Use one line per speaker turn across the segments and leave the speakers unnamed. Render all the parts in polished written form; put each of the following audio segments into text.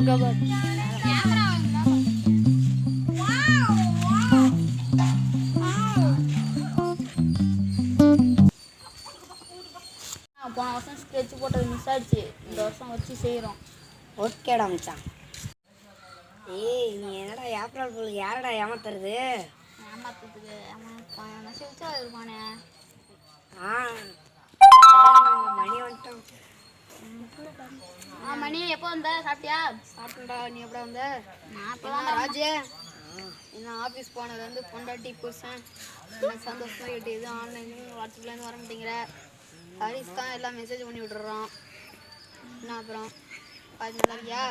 போன வருஷம் ஸ்கெட்ச் போட்டது மிஸ் ஆயிடுச்சு. இந்த வருஷம் வச்சு செய்கிறோம்.
ஓகேடா மச்சான். ஏய் நீ என்னடா ஏப்ரல் ஃபுல் யாரடா ஏமாத்துறது?
ஏமாத்துறதுக்கு ஏமாத்தான சிரிச்சா இருப்பானே.
மணி வந்துட்டோம்.
மணி எப்போ வந்த? சாப்பிட்டியா?
சாப்பிட்டா. நீ எப்படா வந்த?
நான் இப்போ தான்
ராஜே. இன்னும் ஆஃபீஸ் போனதுலேருந்து பொண்டாட்டி புருஷன் எனக்கு சந்தோஷமாக கேட்டு எதுவும் ஆன்லைன் வாட்ஸ்அப்லேருந்து வர மாட்டேங்கிற. ஹரிஸ் தான் எல்லாம் மெசேஜ் பண்ணி விட்டுறோம். என்ன அப்புறம் அது நல்லா இருக்கியா?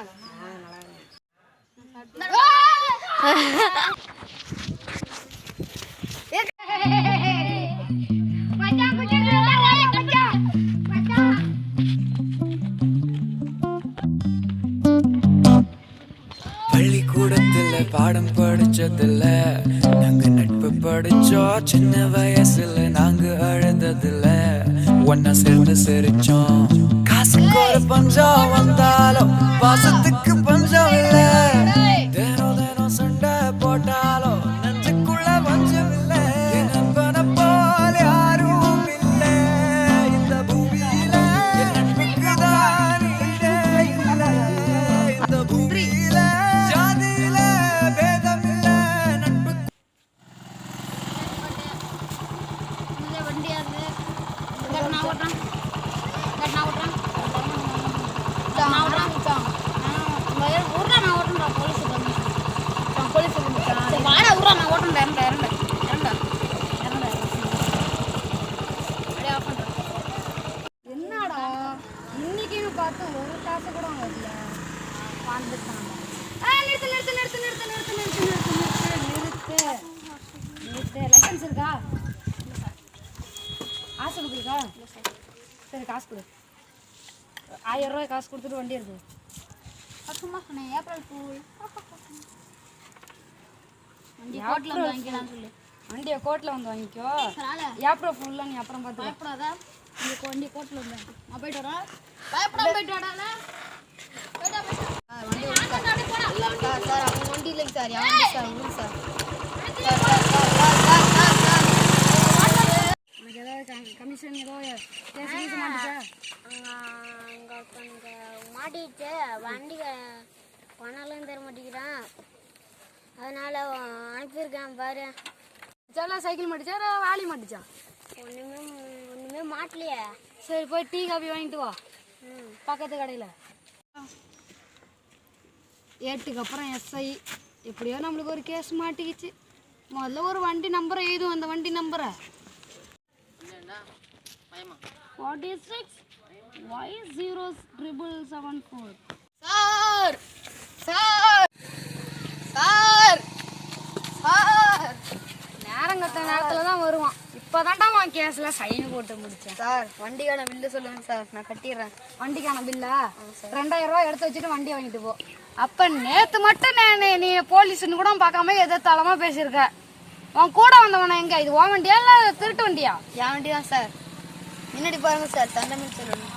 பள்ளிக்கூடத்துல பாடம் படிச்சதில்ல, நாங்க நட்பு படிச்சோம். சின்ன வயசுல நாங்க அழுததில்ல, ஒன்னா சேர்ந்து சிரிச்சோம். காசுக்கு ஒரு பஞ்சம் வந்தாலும் பாசத்துக்கு பஞ்சம் இல்ல. தினம் தினம் சண்டை போட்டாலும் நெஞ்சுக்குள்ள பஞ்சம் இல்ல. நண்பனை போல யாரும் இல்ல இந்த பூமியில. நட்புக்கு தான் ஈடே இல்ல இந்த பூமியில. ஜாதியில பேதம் இல்ல நட்பு.
வண்டியா இருக்கு. நான் ஓட்டுறேன். நான் ஓட்டுறேன். நான் ஓட்டுறேன். ஊர்ல நான் ஓட்டுறேன். போலீஸ் வாடா ஊரா நான் ஓட்டுறேன். இறண்டா அப்படியே ஆஃப் பண்ணுறேன்.
என்னடா இன்னைக்கு பார்த்து ஒரு காசு கூட வரல.
வாழ்ந்துட்டாங்க.
நிறுத்து. லைசன்ஸ் இருக்கா? காசு கொடுக்குறா? சரி காசு கொடு. 1000 ரூபாய் காசு கொடுத்துட்டு வண்டி இருக்கு.
சும்மா சொன்னேன். April fool. கோட்டில் வந்து வாங்கிக்கலாம்னு சொல்லு.
வண்டியை கோட்டில் வந்து வாங்கிக்கோ. ஏப்ரல் ஃபுல்லாக நீ அப்புறம் பார்த்து.
பயப்படாத. இந்த வண்டி கோட்டில் வந்து நான் போயிட்டு வரேன். பயப்படாம போயிட்டு வரேன்.
சார் அவங்க வண்டி இல்லைங்க சார். சார் உங்களுக்கு சார் உனக்கு ஏதாவது கமிஷன் ஏதோ பேச மாட்டேச்சா?
அங்கே கொஞ்சம் மாட்டிக்கிட்டு வண்டி பணம்லாம் தர மாட்டேங்கிறான். அதனால் அனுப்பியிருக்கேன் பாரு.
செல்லாம் சைக்கிள் மாட்டிச்சா வாலி மாட்டிச்சா?
ஒன்றுமே மாட்டலையே.
சரி போய் டீ காஃபி வாங்கிட்டு வா பக்கத்து கடையில். 8க்கு அப்புறம் எஸ்ஐ எப்படியோ நம்மளுக்கு ஒரு கேஸ் மாட்டிக்கிச்சு. முதல்ல ஒரு வண்டி நம்பரை எழுதும். அந்த வண்டி நம்பரை 46 Y0774. Sir sir sir sir நேரங்கட்ட நேரத்தில் தான் வருவான். இப்போதான்டா அவன் கேஸில் சைன் போட்டு முடிச்சேன். சார் வண்டிக்கான பில்லு சொல்லுங்கள் சார், நான் கட்டிடுறேன். வண்டிக்கான பில்லா? 2000 ரூபா எடுத்து வச்சுட்டு வண்டி வாங்கிட்டு போ. அப்போ நேற்று மட்டும் நீ போலீஸ்ன்னு கூட பார்க்காம எதிர்த்தாளமாக பேசியிருக்க. உன் கூட வந்தவன எங்க? இது உன் வண்டியா இல்லை திருட்டு வண்டியா? என் வண்டி தான் சார். முன்னாடி பாருங்க சார். தண்டமில் சொல்லணும்.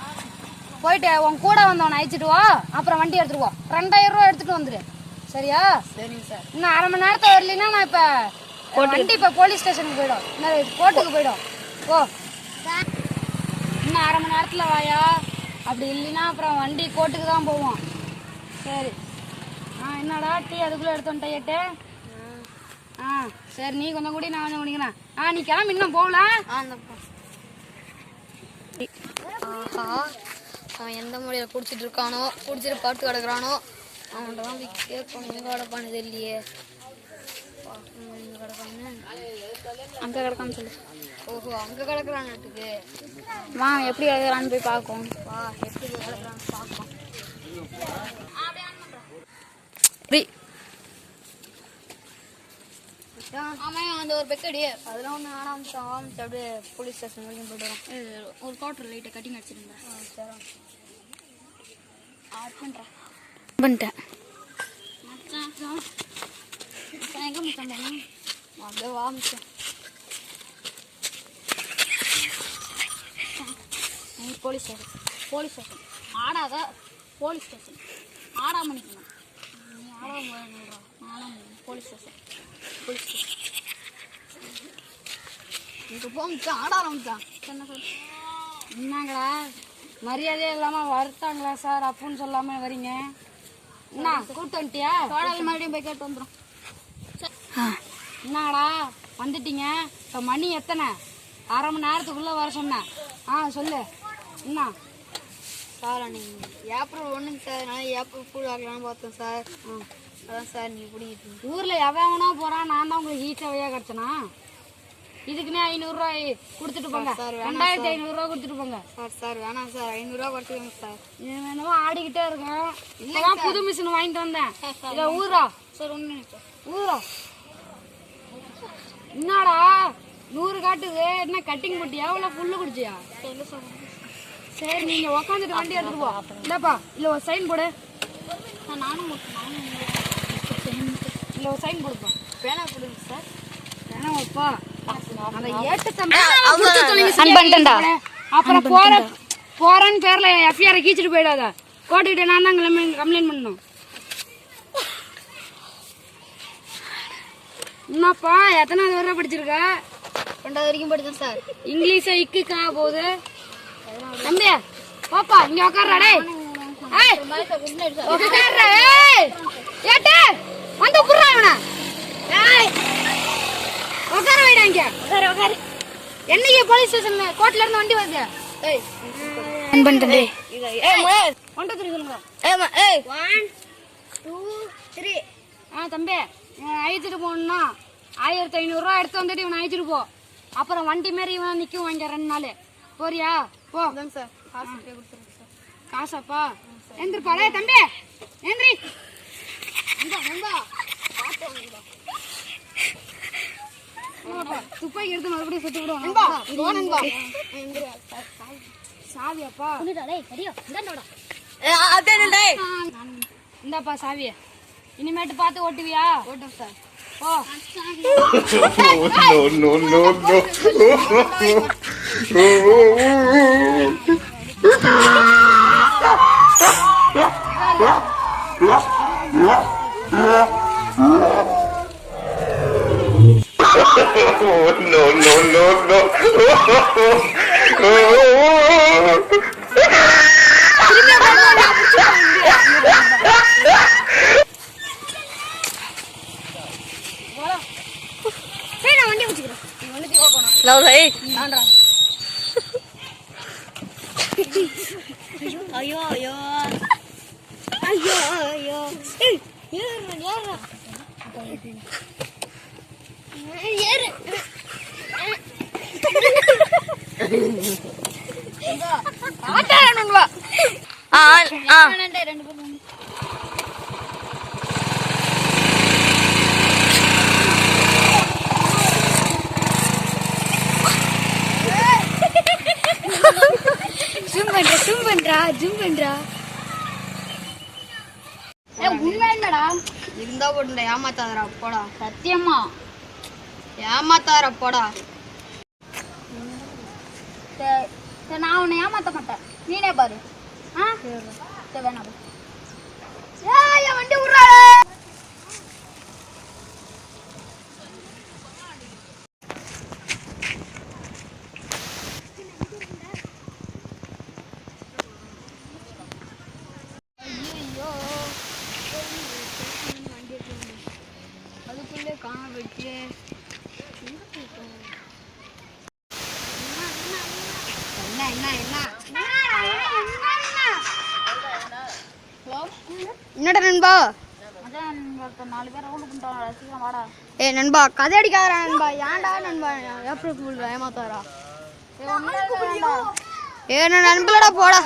போயிட்டு உன் கூட வந்தவனை அழைச்சிட்டு வா. அப்புறம் வண்டி எடுத்துட்டு வா. 2000 ரூபா எடுத்துட்டு வந்துடு. சரியா? சரிங்க சார். இன்னும் அரை மணி நேரத்தை வரலைன்னா நான் இப்போ வண்டி இப்போ போலீஸ் ஸ்டேஷனுக்கு போயிடும். இன்னும் கோர்ட்டுக்கு போயிடும். ஓ இன்னும் அரை மணி நேரத்தில் வாயா. அப்படி இல்லைன்னா அப்புறம் வண்டி கோர்ட்டுக்கு தான் போவோம். சரி. என்னடா டீ அதுக்குள்ளே எடுத்து வந்துட்டேன் 8. சரி நீ கொஞ்சம் கூடி நான் கொஞ்சம் குடிக்கிறேன். நீ கிளம்பி இன்னும் போகல. ஆஹா அவன் எந்த மொழியில் குடிச்சிட்டு இருக்கானோ, குடிச்சிட்டு படுத்து கிடக்குறானோ, அவன்கிட்ட தான் போய் கேட்கணும். எங்கே கிடப்பானு தெரியலையே. எங்கே கிடப்பான்னு அங்கே கிடக்கான்னு சொல்லு. ஓஹோ அங்கே கிடக்குறான் நாட்டுக்கு. வா எப்படி கிடக்குறான்னு போய் பார்க்கும். வா எப்படி கிடக்குறான்னு பார்க்கும். ஆமாம் அந்த ஒரு பெக்கடி அதெல்லாம் ஒன்று ஆரம்பிச்சோம். அப்படியே போலீஸ் ஸ்டேஷன் வரைக்கும் போய்ட்டு வரோம். ஒரு குவார்டர் லைட்டை கட்டிங் அடிச்சிருந்தேன். சரி ஆட் பண்ணுறேன். பண்ணிட்டேன். எங்கே மிச்சம் அப்படியே வா மிச்சம். போலீஸ் ஸ்டேஷன் ஆடாத போலீஸ் ஸ்டேஷன் ஆடாம நிற்கணும்.
போலீஸ் ஸ்டேஷன்
இங்கே போச்சா ஆட ஆரம்பிச்சான்.
என்ன சார்?
என்னங்கடா மரியாதையே இல்லாமல் வருத்தாங்களா சார் அப்புடின்னு சொல்லாமல் வரீங்க? என்ன கூப்பிட்டு வந்துட்டியா?
சோடாவில் மறுபடியும் போய் கேட்டு வந்துடும்.
என்னடா வந்துட்டீங்க? இப்போ மணி எத்தனை? அரை மணி நேரத்துக்குள்ளே வர சொன்னேன். சொல்லு என்ன
சார் அன்னைக்கு ஏப்ரல் 1 சார், நான் ஏப்ரல் ஃபுல் ஆகலான்னு பார்த்தேன் சார். அதான் சார் நீங்கள் பிடிக்கிட்டு
ஊரில் எவனா போகிறான், நான் தான் உங்களுக்கு ஈச்சவையாக கிடச்சனா? இதுக்குன்னே 500 ரூபாய் கொடுத்துட்டு போங்க
சார்,
2500 கொடுத்துட்டு போங்க
சார். வேணாம் சார், 500 குறைச்சிக்கோங்க சார்.
என்னமோ ஆடிக்கிட்டே இருக்கேன். இப்பதான் புது மிஷின் வாங்கிட்டு வந்தேன். இதை ஊரா
சார் ஒன்று சார்.
ஊரா என்னடா 100 காட்டுது? என்ன கட்டிங் போட்டியா இல்லை புல்லு குடிச்சியா?
இல்லை சார்.
சரி நீங்க உக்காந்துட்டு வண்டி எடுத்துட்டு போ. இல்லப்பா இல்லை ஒரு சைன் போடு.
நானும்
இல்லை ஒரு சைன் போடுப்பா.
பேனா கொடுங்க சார்.
வேணா வைப்பா. அதை ஏட்டு அப்புறம் போறேன்னு பேர்ல எஃப்ஐஆர் கீச்சிட்டு போயிடாத. கோட்டுக்கிட்ட நான் தான் கம்ப்ளைண்ட் பண்ணணும். என்னப்பா எத்தனாவது வரை படிச்சிருக்க?
2வது வரைக்கும் படித்தேன் சார்.
இங்கிலீஷ இக்குக்கா போகுது தம்பி. பாப்பா இங்க உட்கார்றா. டேய் உட்கார்றா. ஏட்டு வந்து உட்கார்றா. இவனை உட்கார வைடா. இங்க உட்காரு. என்னைக்கு போலீஸ் ஸ்டேஷன்ல கோர்ட்ல இருந்து வண்டி வருது? ஏய் ஆன் பண்ணிட்டே. ஏய் 1 2 3 சொல்லுங்க.
ஏய்
1 2 3. தம்பி இவன் அழைச்சிட்டு போகணும்னா 1500 ரூபா எடுத்து வந்துட்டு இவனை அழைச்சிட்டு போ. அப்புறம் வண்டி மாரி இவன் நிற்கும் வாங்க 2 நாள். போறியா? போ.
சார் காசு கொடுத்துருங்க சார்.
காசாப்பா? எந்திரிப்பா. டேய் தம்பி எந்திரி. துப்பாக்கி எடுத்து மறுபடியும் சுட்டு விடுவோம். சாவியாப்பா? இந்தாப்பா சாவிய. இனிமேட்டு பார்த்து ஓட்டுவியா?
ஓட்டம் சார்.
போ.
ஐயோ ஐயோ ஐயோ ஐயோ. ஏறு
ஆட்டானுங்களா?
ரெண்டு பேரும்
ஜூம் பண்றா. உண்மை என்னடா?
இருந்தா போட்டு ஏமாத்தாதரா போடா.
சத்தியமா
ஏமாத்தாதரா போடா.
நான் உன்னை ஏமாத்த மாட்டேன். நீனே பாரு. வேணாம். என் வண்டி விடுறாரு.
அதுக்குள்ளே காண வச்சு என்னடா நண்பா?
அதான் 4 பேர் ரவுண்டு பண்ணிட்டாங்க. சீக்கிரம் வாடா.
நண்பா கதை அடிக்காதரா நண்பா. ஏன்டா நண்பா ஏப்ரல் ஃபுல் ஏமாத்தாரா?
உண்மையா
நண்பலடா போடா.